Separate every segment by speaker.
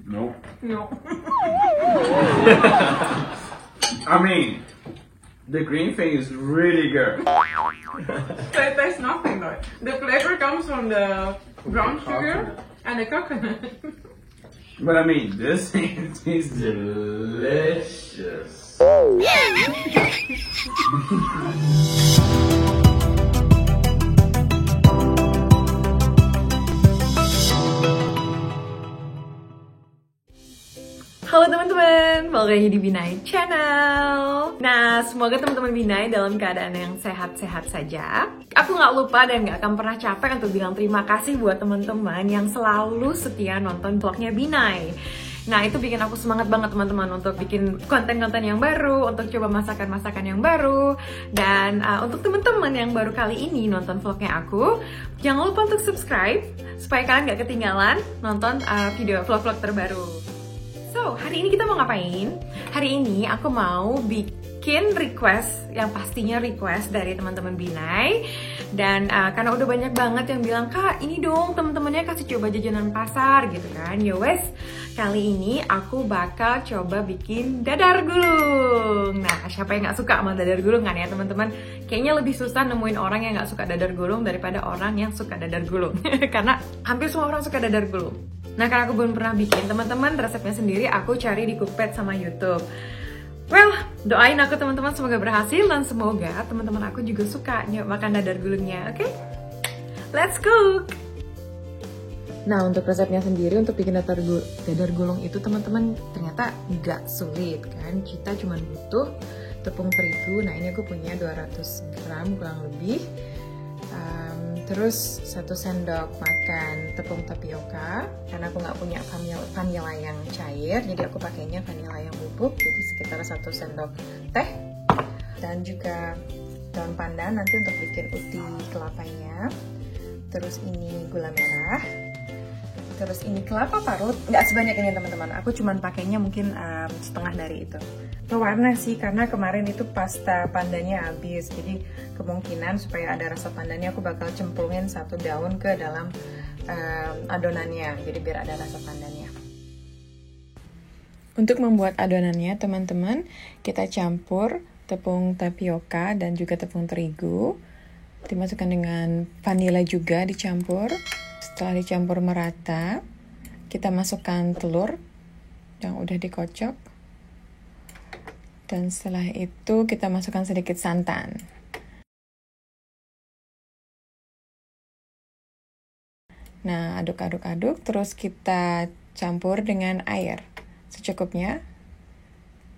Speaker 1: Nope.
Speaker 2: No.
Speaker 1: I mean, the green thing is really good.
Speaker 2: There's nothing though. The flavor comes from the brown sugar and the coconut.
Speaker 1: But I mean, this thing is delicious.
Speaker 3: Halo teman-teman, balik lagi di Binai Channel. Nah, semoga teman-teman Binai dalam keadaan yang sehat-sehat saja. Aku nggak lupa dan nggak akan pernah capek untuk bilang terima kasih buat teman-teman yang selalu setia nonton vlognya Binai. Nah, itu bikin aku semangat banget teman-teman untuk bikin konten-konten yang baru, untuk coba masakan-masakan yang baru. Dan untuk teman-teman yang baru kali ini nonton vlognya aku, jangan lupa untuk subscribe supaya kalian nggak ketinggalan nonton video vlog-vlog terbaru. So, hari ini kita mau ngapain? Hari ini aku mau bikin request, yang pastinya request dari teman-teman Binai. Dan karena udah banyak banget yang bilang, Kak, ini dong teman-temannya kasih coba jajanan pasar gitu kan. Ya wes, kali ini aku bakal coba bikin dadar gulung. Nah, siapa yang gak suka sama dadar gulung kan ya teman-teman? Kayaknya lebih susah nemuin orang yang gak suka dadar gulung daripada orang yang suka dadar gulung. Karena hampir semua orang suka dadar gulung. Nah, karena aku belum pernah bikin, teman-teman resepnya sendiri aku cari di Cookpad sama YouTube. Well, doain aku teman-teman semoga berhasil dan semoga teman-teman aku juga suka makan dadar gulungnya, oke? Let's cook! Nah, untuk resepnya sendiri, untuk bikin dadar gulung itu teman-teman ternyata nggak sulit kan? Kita cuma butuh tepung terigu, nah ini aku punya 200 gram kurang lebih. Terus 1 sendok makan tepung tapioka, karena aku nggak punya vanila yang cair, jadi aku pakainya vanila yang bubuk, jadi sekitar 1 sendok teh. Dan juga daun pandan nanti untuk bikin uti kelapanya. Terus ini gula merah. Terus ini kelapa parut, nggak sebanyak ini teman-teman, aku cuman pakainya mungkin setengah dari itu. Pewarna sih, karena kemarin itu pasta pandannya habis, jadi kemungkinan supaya ada rasa pandannya aku bakal cemplungin 1 daun ke dalam adonannya, jadi biar ada rasa pandannya. Untuk membuat adonannya teman-teman, kita campur tepung tapioka dan juga tepung terigu, dimasukkan dengan vanila juga dicampur. Setelah dicampur merata, kita masukkan telur yang udah dikocok. Dan setelah itu kita masukkan sedikit santan. Nah, aduk-aduk-aduk, terus kita campur dengan air secukupnya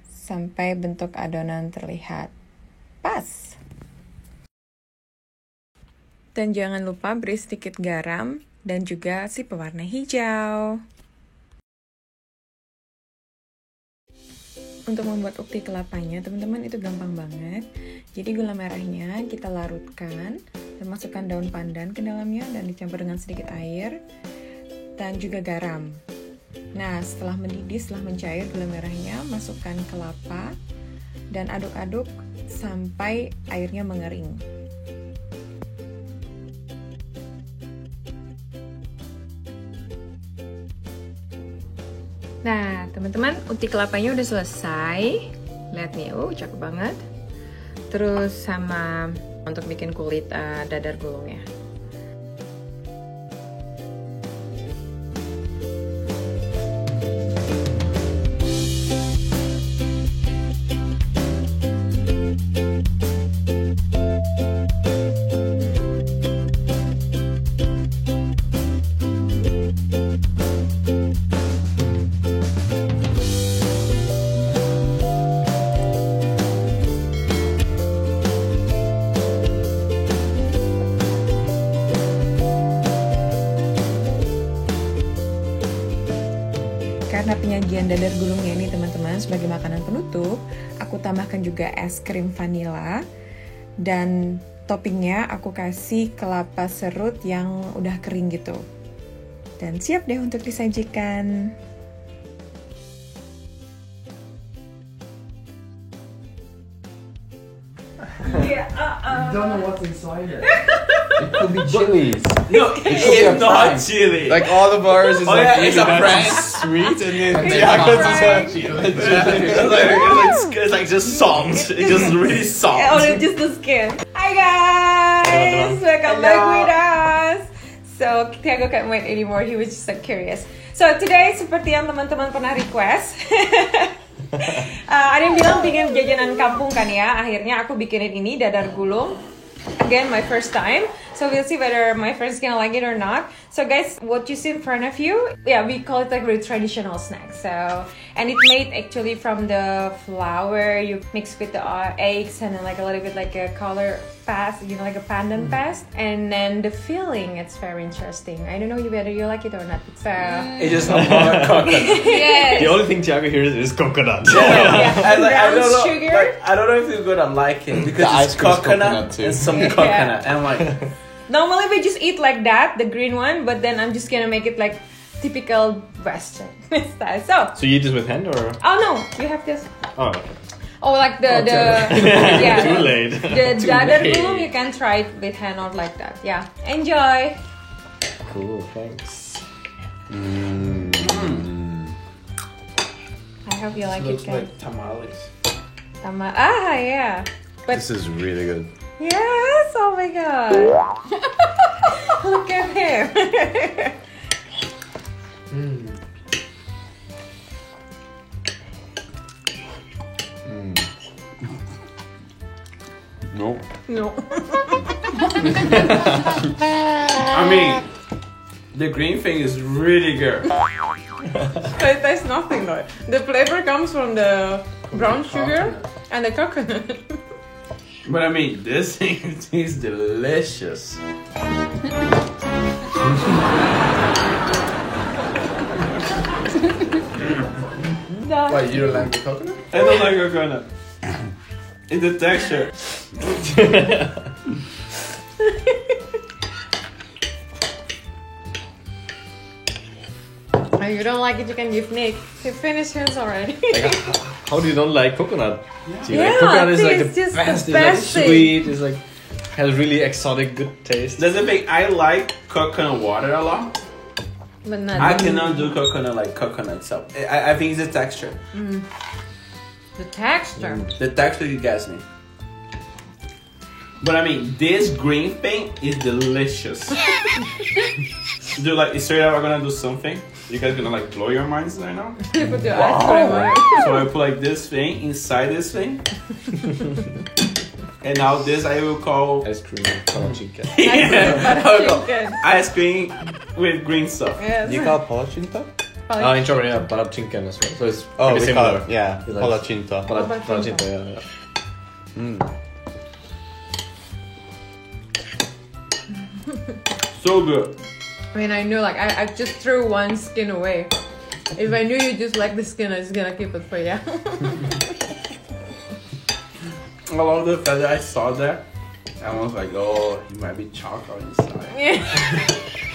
Speaker 3: sampai bentuk adonan terlihat pas. Dan jangan lupa beri sedikit garam dan juga si pewarna hijau. Untuk membuat ukti kelapanya, teman-teman itu gampang banget. Jadi gula merahnya kita larutkan dan masukkan daun pandan ke dalamnya dan dicampur dengan sedikit air dan juga garam. Nah, setelah mendidih, setelah mencair gula merahnya, masukkan kelapa dan aduk-aduk sampai airnya mengering. Nah, teman-teman, uti kelapanya udah selesai. Lihat nih, cakep banget. Terus sama untuk bikin kulit dadar gulungnya. Karena penyajian dadar gulungnya ini teman-teman sebagai makanan penutup, aku tambahkan juga es krim vanila dan toppingnya aku kasih kelapa serut yang udah kering gitu. Dan siap deh untuk disajikan.
Speaker 4: You don't know what's inside it. It could be chilies.
Speaker 1: No,
Speaker 4: could be a
Speaker 1: it's not
Speaker 4: prank.
Speaker 1: chili.
Speaker 4: Like all of ours is
Speaker 1: Oh,
Speaker 4: like
Speaker 1: yeah,
Speaker 4: really
Speaker 1: it's a
Speaker 4: nice
Speaker 1: prank.
Speaker 4: and sweet, and then
Speaker 3: It's
Speaker 4: Tiago's
Speaker 3: a
Speaker 4: is
Speaker 3: prank.
Speaker 1: It's like just salt. It's just really salt.
Speaker 3: Oh, it's just the skin. Hi guys, welcome back with us. So Tiago can't wait anymore. He was just like curious. So today seperti yang teman-teman pernah request, ada yang bilang bikin jajanan kampung kan ya. Akhirnya aku bikinin ini dadar gulung. Again, my first time. So we'll see whether my friends gonna like it or not. So guys, what you see in front of you, yeah, we call it like really traditional snack. So, and it's made actually from the flour you mix with the eggs and then like a little bit like a color paste, you know, like a pandan paste. And then the filling, it's very interesting. I don't know whether you like it or not. So,
Speaker 1: It's just a lot of coconut.
Speaker 3: yes.
Speaker 5: The only thing Tiago hears is coconut.
Speaker 3: Yeah.
Speaker 1: I
Speaker 3: Brown
Speaker 1: don't know,
Speaker 3: sugar.
Speaker 1: like, I don't know if you're gonna like it because
Speaker 4: The ice
Speaker 1: it's
Speaker 4: cream's
Speaker 1: coconut
Speaker 4: coconut too.
Speaker 1: and some coconut. And I'm like,
Speaker 3: Normally we just eat like that, the green one, but then I'm just gonna make it like typical Western style.
Speaker 5: So you eat this with hand or?
Speaker 3: Oh no, you have this.
Speaker 5: Oh, okay.
Speaker 3: Oh, like the yeah.
Speaker 5: Too late.
Speaker 3: The dadar gulung, you can try it with hand or like that. Yeah, enjoy.
Speaker 5: Cool, thanks.
Speaker 3: I hope you like it,
Speaker 1: looks
Speaker 3: guys.
Speaker 1: like tamales.
Speaker 3: Yeah. But
Speaker 4: This is really good.
Speaker 3: yes, oh my god. Look at him.
Speaker 4: No.
Speaker 3: No.
Speaker 1: I mean, the green thing is really good.
Speaker 2: It tastes nothing though. The flavor comes from the brown sugar and the coconut.
Speaker 1: But I mean, this thing is delicious.
Speaker 3: No.
Speaker 4: Why, you don't like the coconut?
Speaker 1: I don't like coconut. It's the texture.
Speaker 3: Oh, you don't like it, you can give Nick. He finished his already.
Speaker 5: Like, how do you don't like coconut? See,
Speaker 3: Yeah,
Speaker 5: like, coconut
Speaker 3: I
Speaker 5: is
Speaker 3: think
Speaker 5: like
Speaker 3: it's
Speaker 5: the
Speaker 3: just the
Speaker 5: best. It's
Speaker 3: best
Speaker 5: like
Speaker 3: thing.
Speaker 5: sweet. It's like has really exotic, good taste.
Speaker 1: That's the thing. I like coconut water a lot.
Speaker 3: But not
Speaker 1: I cannot do coconut like coconut itself. I think it's the texture.
Speaker 3: the texture.
Speaker 1: The texture you gets me. But I mean, this green thing is delicious. Do like straight up, I'm gonna do something. You guys gonna like blow your minds right now.
Speaker 3: You put your ice cream on it.
Speaker 1: So I put like this thing inside this thing. And now this I will call
Speaker 5: Ice cream, palacinta.
Speaker 3: Chicken.
Speaker 1: ice cream with green stuff.
Speaker 3: Yes.
Speaker 4: You call it palacinta?
Speaker 5: Oh, in Germany, yeah, palacinta as well. So it's
Speaker 4: Oh,
Speaker 5: pretty
Speaker 4: we
Speaker 5: similar.
Speaker 4: call it, yeah,
Speaker 5: It's like-
Speaker 4: palacinta.
Speaker 5: Palacinta, yeah.
Speaker 1: So good.
Speaker 2: I mean, I knew like I just threw one skin away. If I knew you just like the skin, I was gonna keep it for you.
Speaker 1: I love the fact that I saw that. I was like, oh, it might be chocolate inside.
Speaker 3: Yeah.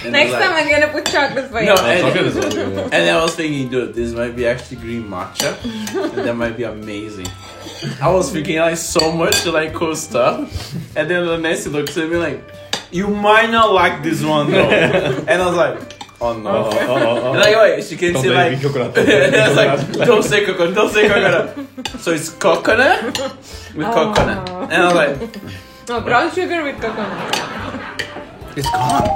Speaker 1: And
Speaker 3: Next
Speaker 1: like,
Speaker 3: time I'm gonna put chocolate for you.
Speaker 1: No,
Speaker 5: Chocolate is really good.
Speaker 1: And then I was thinking, dude, this might be actually green matcha. And that might be amazing. I was thinking like so much like cool stuff. And then Nancy looks at me like, you might not like this one though. And I was like, oh no. And like, wait, she can
Speaker 5: Don't
Speaker 1: say
Speaker 5: say
Speaker 1: like,
Speaker 5: coconut.
Speaker 1: and I was like, don't say coconut, don't say coconut. So it's coconut with coconut. And I was like,
Speaker 2: No, brown sugar with coconut.
Speaker 4: It's gone.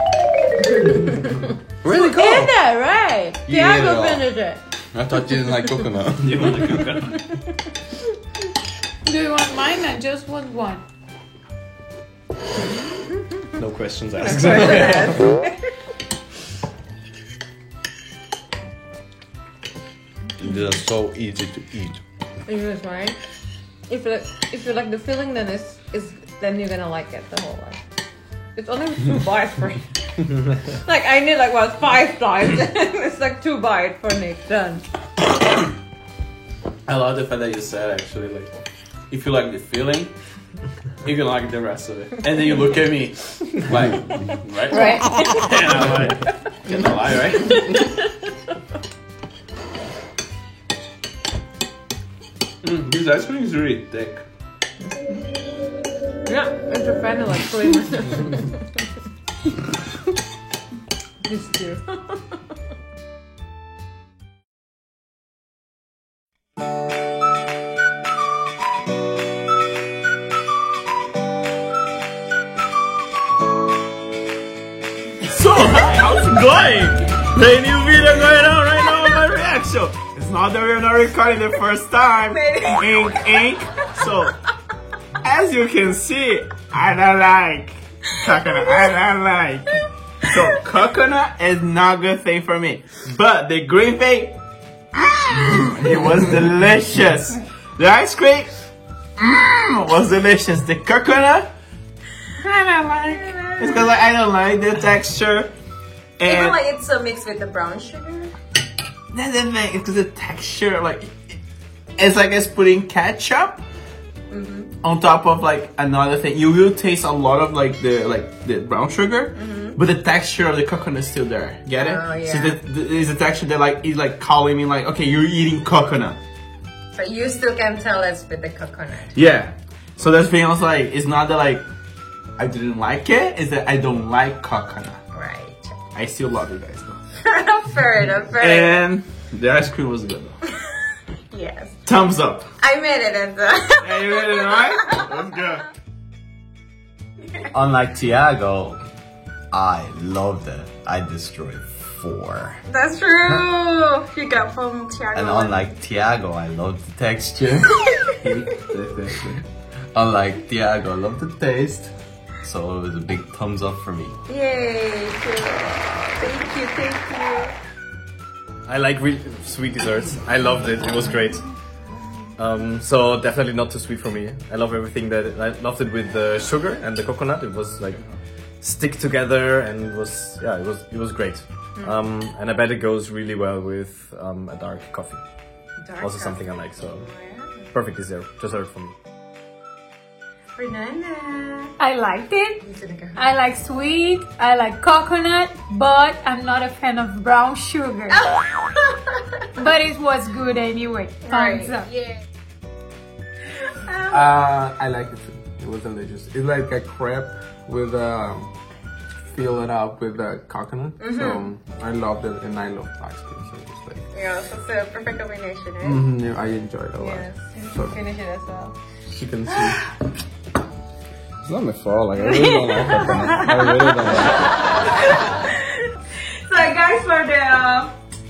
Speaker 3: Really cool.
Speaker 2: In there, right?
Speaker 4: You ate it
Speaker 2: Tiago
Speaker 4: all.
Speaker 2: finished it.
Speaker 4: I thought you didn't like coconut.
Speaker 1: you want the coconut?
Speaker 6: Do you want mine? I just want one.
Speaker 5: No questions asked.
Speaker 4: These are so easy to eat.
Speaker 3: It is, right? If you like the filling, then then you're gonna like it the whole way. It's only 2 bites for you. Like I need like 5 times. It's like 2 bites for Nick. Done.
Speaker 1: I love the fact that you said actually like, if you like the feeling, you can like the rest of it. And then you look at me like, right?
Speaker 3: Right.
Speaker 1: And I'm like, can't lie, right? This ice cream is really thick.
Speaker 3: Yeah, it's a vanilla cream. These two.
Speaker 1: So, how's it going? The new video going on right now on my reaction. It's not that we're not recording the first time. Ink, ink. So, as you can see, I don't like coconut. I don't like. So, coconut is not a good thing for me. But the green thing, it was delicious. The ice cream was delicious. The coconut, I don't like. It's because I don't like the texture. And
Speaker 3: Even like it's a mix with the brown sugar.
Speaker 1: that's the thing. It's because the texture, like, it's like it's putting ketchup on top of like another thing. You will taste a lot of like the brown sugar, but the texture of the coconut is still there. Get it?
Speaker 3: Oh, yeah.
Speaker 1: So it's the texture that like is like calling me like, okay, you're eating coconut.
Speaker 3: But you still can tell it's with the coconut.
Speaker 1: Yeah. So that's thing I was like, it's not that like I didn't like it, it's that I don't like coconut.
Speaker 3: Right.
Speaker 1: I still love you guys though.
Speaker 3: Fair enough, fair
Speaker 1: And the ice cream was good though.
Speaker 3: Yes.
Speaker 1: Thumbs up.
Speaker 3: I made it at the...
Speaker 1: Hey, you ready, right? Let's go.
Speaker 7: Unlike Tiago, I loved it. I destroyed 4.
Speaker 3: That's true. You got from Tiago.
Speaker 7: And unlike Tiago, I loved the texture. Unlike Tiago, I loved the taste. So it was a big thumbs up for me.
Speaker 3: Yay, cool. Thank you, thank you.
Speaker 5: I like really sweet desserts. I loved it. It was great. So definitely not too sweet for me. I love everything that I loved it with the sugar and the coconut. It was like stick together and it was great. And I bet it goes really well with a dark coffee. Also something I like. So perfect dessert for me.
Speaker 3: Banana.
Speaker 6: I liked it. I like sweet. I like coconut, but I'm not a fan of brown sugar. But it was good anyway. Thumbs up.
Speaker 3: Yeah.
Speaker 8: I like it too. It was delicious. It's like a crepe with fill it up with coconut. So I loved it, and I love ice cream. So it's like
Speaker 3: Yeah, so it's a perfect combination, right?
Speaker 8: yeah, I enjoyed it a lot.
Speaker 3: Yes.
Speaker 8: So
Speaker 3: Finish it as well.
Speaker 8: you can see. It's not my fault. Like I really don't like coconut. I really don't like it.
Speaker 2: So guys, for the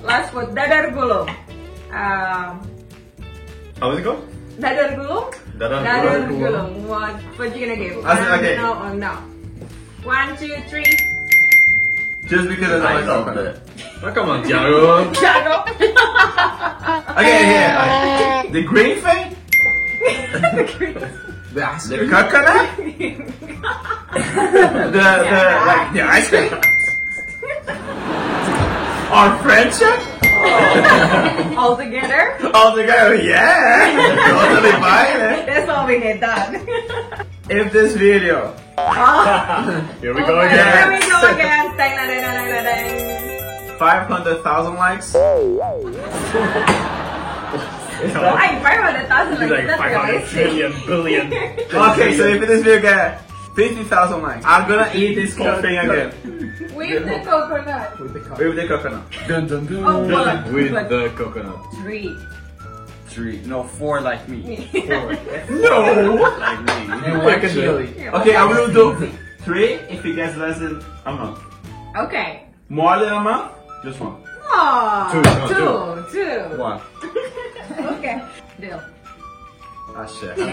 Speaker 2: last food, dadar gulung.
Speaker 5: How does it go?
Speaker 2: Dadar gulung?
Speaker 5: Dadar
Speaker 2: Gulung. What you gonna give?
Speaker 5: Okay.
Speaker 2: No or no? 1, 2, 3.
Speaker 1: Just because I like
Speaker 7: loved
Speaker 1: coconut.
Speaker 7: it.
Speaker 5: Oh, come on, Tiago.
Speaker 2: Tiago.
Speaker 1: Okay, here. The green thing? The coconut? the ice cream? Our friendship?
Speaker 2: All together.
Speaker 1: All together, yeah! Totally buying it.
Speaker 2: That's all we need done.
Speaker 1: If this video
Speaker 5: Here we go
Speaker 2: Here
Speaker 5: again.
Speaker 2: we go again. Dang, dang, dang, dang, dang.
Speaker 1: 500,000 likes.
Speaker 2: Ay, 500,000
Speaker 5: It's like 500 trillion billion.
Speaker 1: Okay, so if this video get 50,000 likes, I'm gonna eat this whole thing again.
Speaker 6: With the coconut.
Speaker 1: With the coconut.
Speaker 2: Oh, what?
Speaker 5: With the coconut.
Speaker 2: 3.
Speaker 7: 3, no, 4 like me.
Speaker 1: No!
Speaker 7: Like me.
Speaker 1: Okay, I will do 3 if it gets less than a month.
Speaker 2: Okay.
Speaker 1: More than a month, just 1.
Speaker 2: Oh, two.
Speaker 1: 1.
Speaker 2: Okay. Deal.
Speaker 1: Ah shit.
Speaker 2: Deal.